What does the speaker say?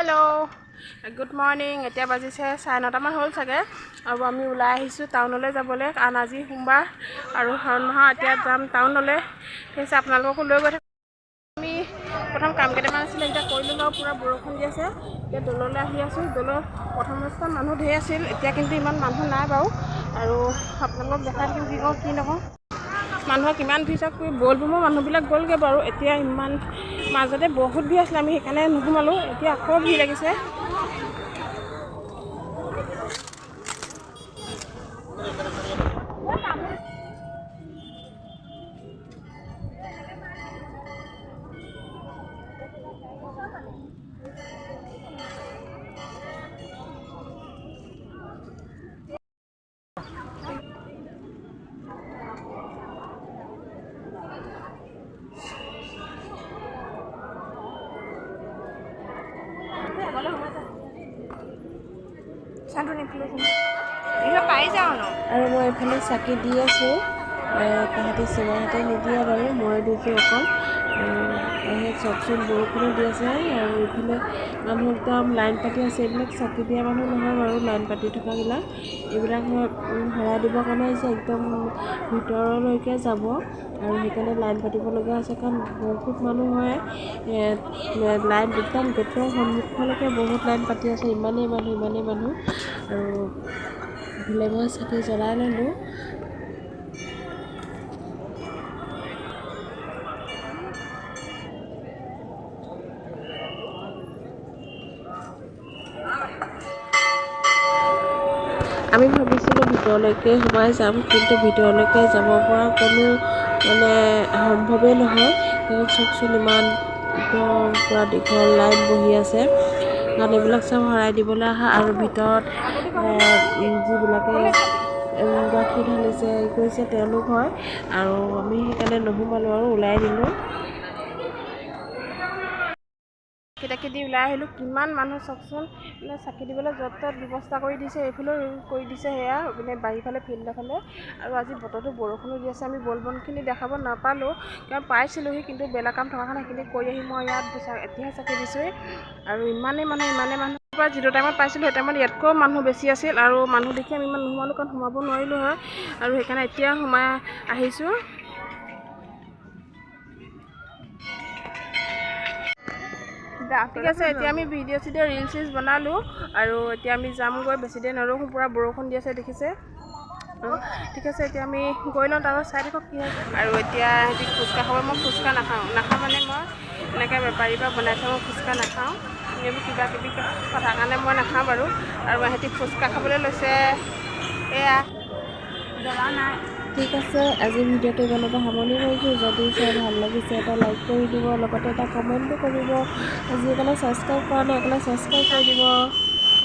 Hello good morning. এতিয়া বাজিছে 9:30 মান হ'ল চাগে আৰু আমি ওলাই আহিছোঁ টাউনলৈ যাবলৈ, কাৰণ আজি সোমবাৰ আৰু শাওণ মাহৰ এতিয়া যাম টাউনলৈ। ঠিক আপোনালোককো লৈ গৈ থাকোঁ। আমি প্ৰথম কাম কেইটামান আছিলে এতিয়া কৰিলোঁ আৰু পূৰা বৰষুণ দি আছে। এতিয়া দললৈ আহি আছোঁ। দলৰ প্ৰথম অৱস্থাত মানুহ ধেৰ আছিল, এতিয়া কিন্তু ইমান মানুহ নাই বাৰু। আৰু আপোনালোকক দেখাই থাকিম কি কওঁ কি নকওঁ। মানুহৰ কিমান ভিৰ চাওক, বলবমৰ মানুহবিলাক গ'লগৈ বাৰু। এতিয়া ইমান মাজতে বহুত ভিৰ আছিলে, আমি সেইকাৰণে নোসোমালোঁ। এতিয়া আকৌ ভিৰ লাগিছে। আৰু মই এইফালে চাকি দি আছোঁ, তাহাঁতি চিমাহঁতে নিদিয়ে বাৰু, মই দিছোঁ অকল। সেই চবচোন বৰষুণো দি আছে আৰু এইফালে মানুহ একদম লাইন পাতি আছে। এইবিলাক চাকি দিয়া মানুহ নহয় বাৰু, লাইন পাতি থকাবিলাক। এইবিলাক শৰাই দিবৰ কাৰণে আহিছে, একদম ভিতৰলৈকে যাব আৰু সেইকাৰণে লাইন পাতিবলগীয়া হৈছে, কাৰণ বহুত মানুহ হয়। লাইন একদম গেটৰ সন্মুখলৈকে বহুত লাইন পাতি আছে, ইমানেই মানুহ। আৰু এইফালে মই চাকি জ্বলাই ল'লোঁ। আমি ভাবিছিলোঁ ভিতৰলৈকে সোমাই যাম, কিন্তু ভিতৰলৈকে যাব পৰা কোনো সম্ভৱেই নহয়। চাওকচোন ইমান একদম পূৰা দীঘল লাইন বহি আছে, কাৰণ এইবিলাক চব শৰাই দিবলৈ অহা। আৰু ভিতৰত যিবিলাকে গাখীৰ ঢালিছে কৰিছে তেওঁলোক হয়, আৰু আমি সেইকাৰণে নোসোমালোঁ আৰু ওলাই দিলোঁ। চাকি দি ওলাই আহিলোঁ। কিমান মানুহ চাওকচোন, চাকি দিবলৈ য'ত ত'ত ব্যৱস্থা কৰি দিছে। এইফালেও কৰি দিছে, সেয়া বাৰীফালে ফিল্ডৰ ফালে। আৰু আজি বতৰটো বৰষুণো দি আছে। আমি বলবমখিনি দেখাব নাপালোঁ, কাৰণ পাইছিলোঁহি, কিন্তু বেলেগ কাম থকাৰ কাৰণে সেইখিনি কৰি আহি মই ইয়াত এতিয়াহে চাকি দিছোঁহি। আৰু ইমানেই মানুহ পৰা যিটো টাইমত পাইছিলোঁ সেই টাইমত ইয়াতকৈও মানুহ বেছি আছিল। আৰু মানুহ দেখি আমি ইমান নোসোমালোঁ, কাৰণ সোমাব নোৱাৰিলোঁ হয়। আৰু সেইকাৰণে এতিয়া সোমাই আহিছোঁ। ঠিক আছে, এতিয়া আমি ভিডিঅ' ৰিলচ বনালোঁ আৰু এতিয়া আমি যামগৈ। বেছি দেৰি নৰখোঁ, পূৰা বৰষুণ দি আছে দেখিছে। ঠিক আছে, এতিয়া আমি গৈ লওঁ, তাৰপৰা চাই থাকক কি হয়। আৰু এতিয়া সিহঁতি ফুচকা খাব। মই ফুচকা নাখাওঁ মানে মই এনেকৈ বেপাৰীৰ পৰা বনাই থওঁ, মই ফুচকা নাখাওঁ। এইবোৰ কিবা কিবি কথা কাৰণে মই নাখাওঁ বাৰু। আৰু সিহঁতি ফুচকা খাবলৈ লৈছে, এয়া জ্বলা নাই। ঠিক আছে, আজি ভিডিঅ'টো ইমানতে সামৰণি কৰিছোঁ। যদি চাই ভাল লাগিছে এটা লাইক কৰি দিব, লগতে এটা কমেণ্টো কৰিব। যিসকলে ছাবস্ক্ৰাইব কৰা নাই সেইকাৰণে ছাবস্ক্ৰাইব কৰি দিব।